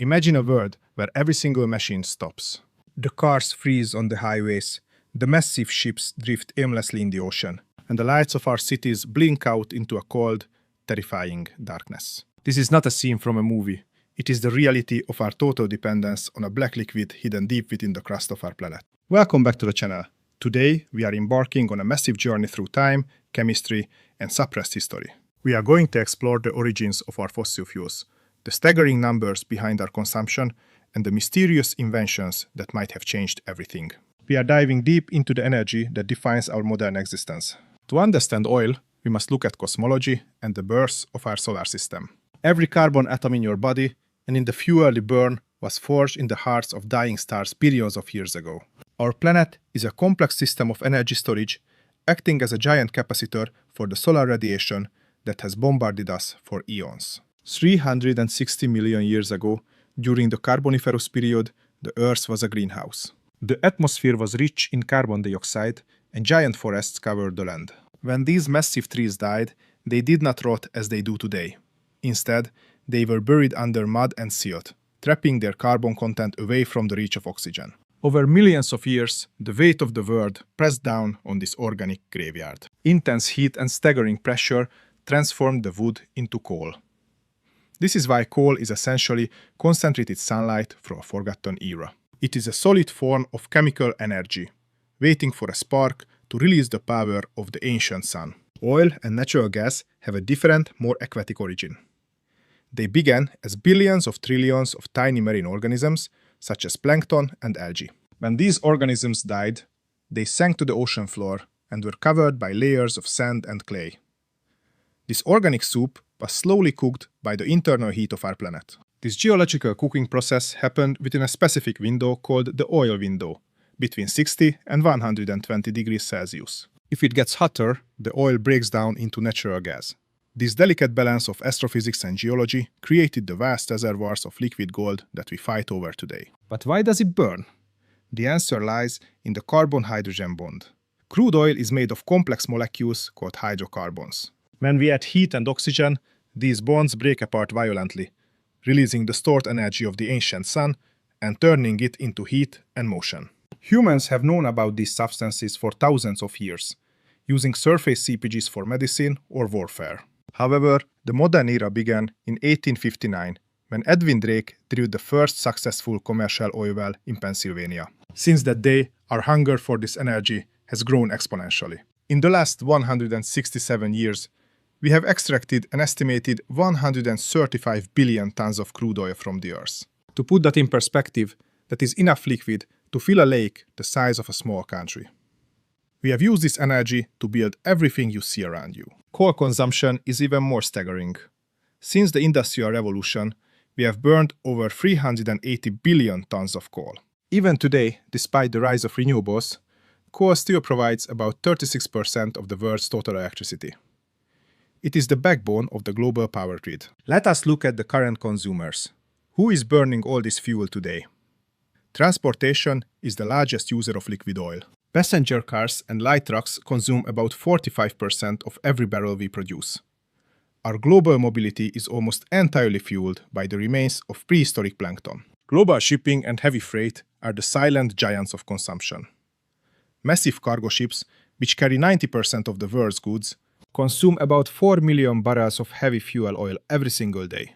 Imagine a world where every single machine stops. The cars freeze on the highways, the massive ships drift aimlessly in the ocean, And the lights of our cities blink out into a cold, terrifying darkness. This is not a scene from a movie. It is the reality of our total dependence on a black liquid hidden deep within the crust of our planet. Welcome back to the channel. Today, we are embarking on a massive journey through time, chemistry, and suppressed history. We are going to explore the origins of our fossil fuels, the staggering numbers behind our consumption, and the mysterious inventions that might have changed everything. We are diving deep into the energy that defines our modern existence. To understand oil, we must look at cosmology and the birth of our solar system. Every carbon atom in your body and in the fuel you burn was forged in the hearts of dying stars billions of years ago. Our planet is a complex system of energy storage, acting as a giant capacitor for the solar radiation that has bombarded us for eons. 360 million years ago, during the Carboniferous period, the Earth was a greenhouse. The atmosphere was rich in carbon dioxide, and giant forests covered the land. When these massive trees died, they did not rot as they do today. Instead, they were buried under mud and silt, trapping their carbon content away from the reach of oxygen. Over millions of years, the weight of the world pressed down on this organic graveyard. Intense heat and staggering pressure transformed the wood into coal. This is why coal is essentially concentrated sunlight from a forgotten era. It is a solid form of chemical energy, waiting for a spark to release the power of the ancient sun. Oil and natural gas have a different, more aquatic origin. They began as billions of trillions of tiny marine organisms, such as plankton and algae. When these organisms died, they sank to the ocean floor and were covered by layers of sand and clay. This organic soup was slowly cooked by the internal heat of our planet. This geological cooking process happened within a specific window called the oil window, between 60 and 120 degrees Celsius. If it gets hotter, the oil breaks down into natural gas. This delicate balance of astrophysics and geology created the vast reservoirs of liquid gold that we fight over today. But why does it burn? The answer lies in the carbon-hydrogen bond. Crude oil is made of complex molecules called hydrocarbons. When we add heat and oxygen, these bonds break apart violently, releasing the stored energy of the ancient sun and turning it into heat and motion. Humans have known about these substances for thousands of years, using surface CPGs for medicine or warfare. However, the modern era began in 1859, when Edwin Drake drilled the first successful commercial oil well in Pennsylvania. Since that day, our hunger for this energy has grown exponentially. In the last 167 years, we have extracted an estimated 135 billion tons of crude oil from the Earth. To put that in perspective, that is enough liquid to fill a lake the size of a small country. We have used this energy to build everything you see around you. Coal consumption is even more staggering. Since the Industrial Revolution, we have burned over 380 billion tons of coal. Even today, despite the rise of renewables, coal still provides about 36% of the world's total electricity. It is the backbone of the global power grid. Let us look at the current consumers. Who is burning all this fuel today? Transportation is the largest user of liquid oil. Passenger cars and light trucks consume about 45% of every barrel we produce. Our global mobility is almost entirely fueled by the remains of prehistoric plankton. Global shipping and heavy freight are the silent giants of consumption. Massive cargo ships, which carry 90% of the world's goods, consume about 4 million barrels of heavy fuel oil every single day.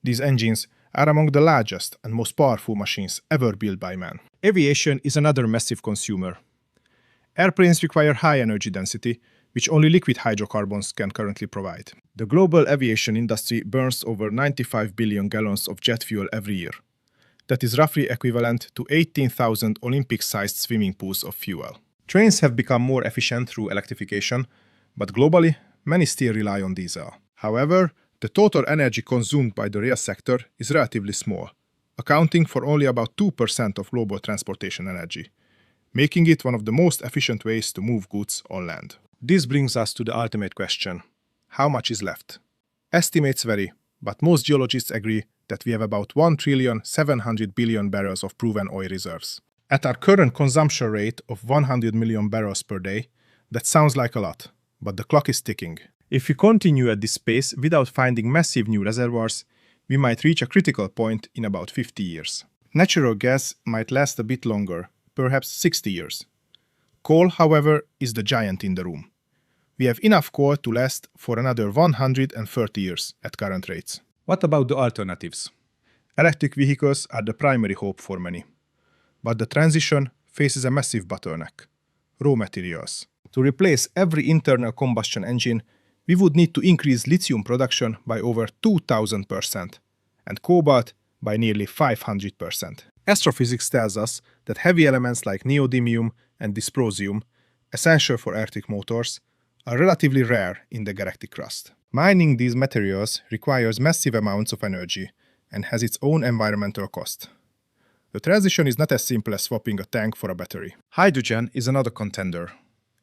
These engines are among the largest and most powerful machines ever built by man. Aviation is another massive consumer. Airplanes require high energy density, which only liquid hydrocarbons can currently provide. The global aviation industry burns over 95 billion gallons of jet fuel every year. That is roughly equivalent to 18,000 Olympic-sized swimming pools of fuel. Trains have become more efficient through electrification, but globally, many still rely on diesel. However, the total energy consumed by the rail sector is relatively small, accounting for only about 2% of global transportation energy, making it one of the most efficient ways to move goods on land. This brings us to the ultimate question: how much is left? Estimates vary, but most geologists agree that we have about 1,700 billion barrels of proven oil reserves. At our current consumption rate of 100 million barrels per day, that sounds like a lot, but the clock is ticking. If we continue at this pace without finding massive new reservoirs, we might reach a critical point in about 50 years. Natural gas might last a bit longer, perhaps 60 years. Coal, however, is the giant in the room. We have enough coal to last for another 130 years at current rates. What about the alternatives? Electric vehicles are the primary hope for many. But the transition faces a massive bottleneck: raw materials. To replace every internal combustion engine, we would need to increase lithium production by over 2,000% and cobalt by nearly 500%. Astrophysics tells us that heavy elements like neodymium and dysprosium, essential for electric motors, are relatively rare in the galactic crust. Mining these materials requires massive amounts of energy and has its own environmental cost. The transition is not as simple as swapping a tank for a battery. Hydrogen is another contender.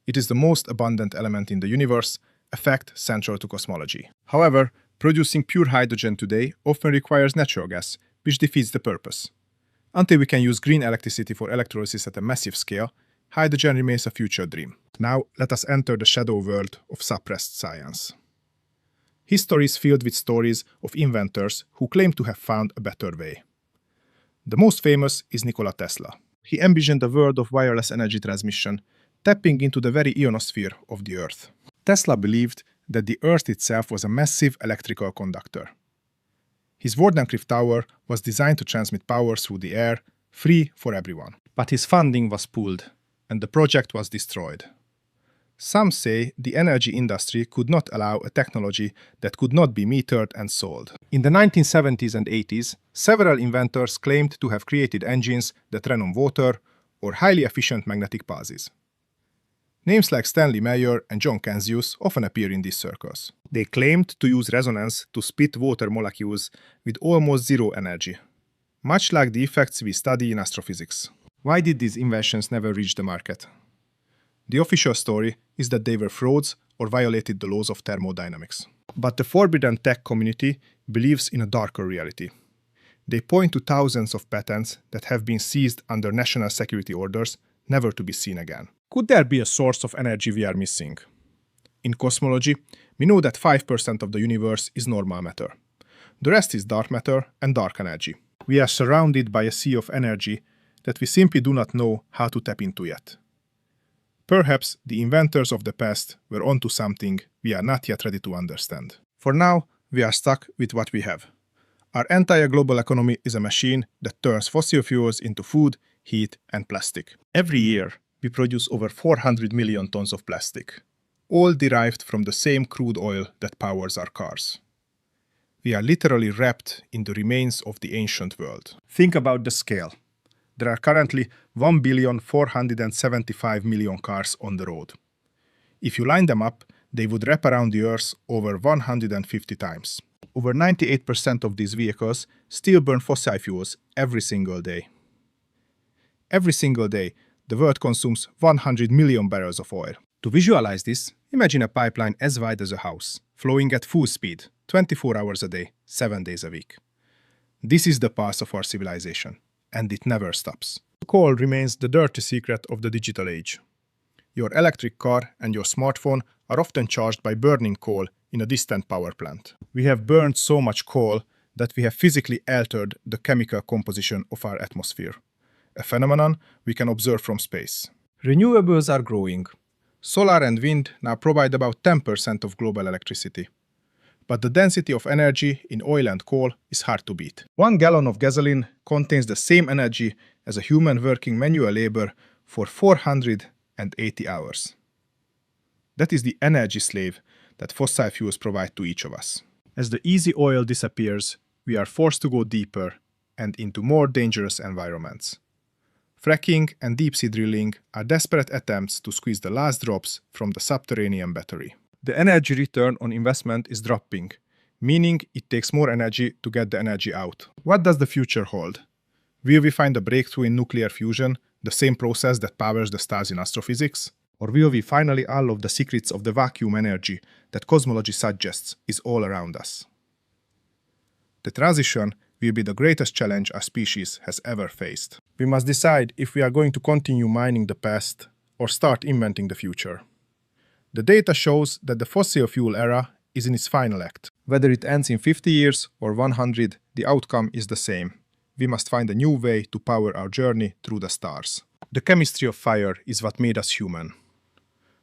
It is the most abundant element in the universe, a fact central to cosmology. However, producing pure hydrogen today often requires natural gas, which defeats the purpose. Until we can use green electricity for electrolysis at a massive scale, hydrogen remains a future dream. Now, let us enter the shadow world of suppressed science. History is filled with stories of inventors who claim to have found a better way. The most famous is Nikola Tesla. He envisioned a world of wireless energy transmission, tapping into the very ionosphere of the Earth. Tesla believed that the Earth itself was a massive electrical conductor. His Wardenclyffe Tower was designed to transmit power through the air, free for everyone. But his funding was pooled, and the project was destroyed. Some say the energy industry could not allow a technology that could not be metered and sold. In the 1970s and 80s, several inventors claimed to have created engines that ran on water or highly efficient magnetic pulses. Names like Stanley Meyer and John Canzius often appear in these circles. They claimed to use resonance to split water molecules with almost zero energy, much like the effects we study in astrophysics. Why did these inventions never reach the market? The official story is that they were frauds or violated the laws of thermodynamics. But the forbidden tech community believes in a darker reality. They point to thousands of patents that have been seized under national security orders, never to be seen again. Could there be a source of energy we are missing? In cosmology, we know that 5% of the universe is normal matter. The rest is dark matter and dark energy. We are surrounded by a sea of energy that we simply do not know how to tap into yet. Perhaps the inventors of the past were onto something we are not yet ready to understand. For now, we are stuck with what we have. Our entire global economy is a machine that turns fossil fuels into food, heat, and plastic. Every year, we produce over 400 million tons of plastic, all derived from the same crude oil that powers our cars. We are literally wrapped in the remains of the ancient world. Think about the scale. There are currently 1,475,000,000 cars on the road. If you line them up, they would wrap around the Earth over 150 times. Over 98% of these vehicles still burn fossil fuels every single day. Every single day, the world consumes 100 million barrels of oil. To visualize this, imagine a pipeline as wide as a house, flowing at full speed, 24 hours a day, 7 days a week. This is the pulse of our civilization, and it never stops. Coal remains the dirty secret of the digital age. Your electric car and your smartphone are often charged by burning coal in a distant power plant. We have burned so much coal that we have physically altered the chemical composition of our atmosphere, a phenomenon we can observe from space. Renewables are growing. Solar and wind now provide about 10% of global electricity. But the density of energy in oil and coal is hard to beat. 1 gallon of gasoline contains the same energy as a human working manual labor for 480 hours. That is the energy slave that fossil fuels provide to each of us. As the easy oil disappears, we are forced to go deeper and into more dangerous environments. Fracking and deep-sea drilling are desperate attempts to squeeze the last drops from the subterranean battery. The energy return on investment is dropping, meaning it takes more energy to get the energy out. What does the future hold? Will we find a breakthrough in nuclear fusion, the same process that powers the stars in astrophysics? Or will we finally unlock the secrets of the vacuum energy that cosmology suggests is all around us? The transition will be the greatest challenge our species has ever faced. We must decide if we are going to continue mining the past or start inventing the future. The data shows that the fossil fuel era is in its final act. Whether it ends in 50 years or 100, the outcome is the same. We must find a new way to power our journey through the stars. The chemistry of fire is what made us human.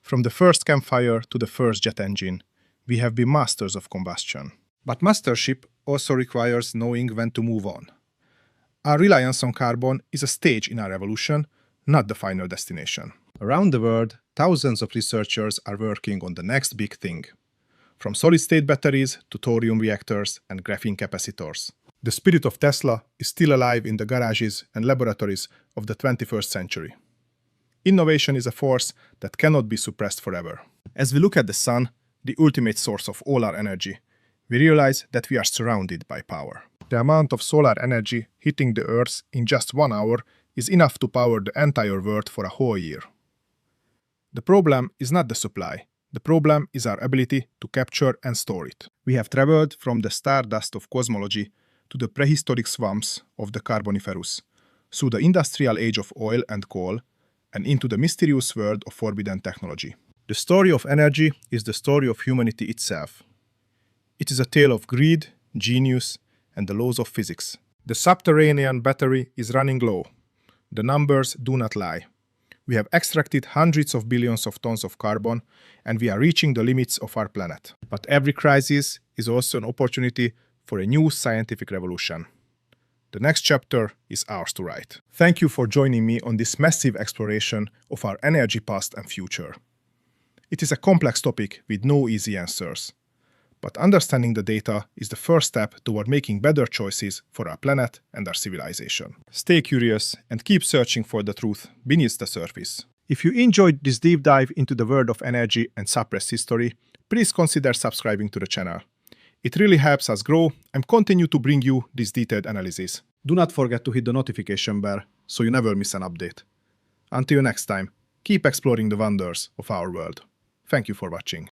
From the first campfire to the first jet engine, we have been masters of combustion. But mastership also requires knowing when to move on. Our reliance on carbon is a stage in our evolution, not the final destination. Around the world, thousands of researchers are working on the next big thing. From solid-state batteries to thorium reactors and graphene capacitors. The spirit of Tesla is still alive in the garages and laboratories of the 21st century. Innovation is a force that cannot be suppressed forever. As we look at the sun, the ultimate source of all our energy, we realize that we are surrounded by power. The amount of solar energy hitting the Earth in just 1 hour is enough to power the entire world for a whole year. The problem is not the supply. The problem is our ability to capture and store it. We have traveled from the stardust of cosmology to the prehistoric swamps of the Carboniferous, through the industrial age of oil and coal, and into the mysterious world of forbidden technology. The story of energy is the story of humanity itself. It is a tale of greed, genius, and the laws of physics. The subterranean battery is running low. The numbers do not lie. We have extracted hundreds of billions of tons of carbon, and we are reaching the limits of our planet. But every crisis is also an opportunity for a new scientific revolution. The next chapter is ours to write. Thank you for joining me on this massive exploration of our energy past and future. It is a complex topic with no easy answers. But understanding the data is the first step toward making better choices for our planet and our civilization. Stay curious and keep searching for the truth beneath the surface. If you enjoyed this deep dive into the world of energy and suppressed history, please consider subscribing to the channel. It really helps us grow and continue to bring you this detailed analysis. Do not forget to hit the notification bell so you never miss an update. Until next time, keep exploring the wonders of our world. Thank you for watching.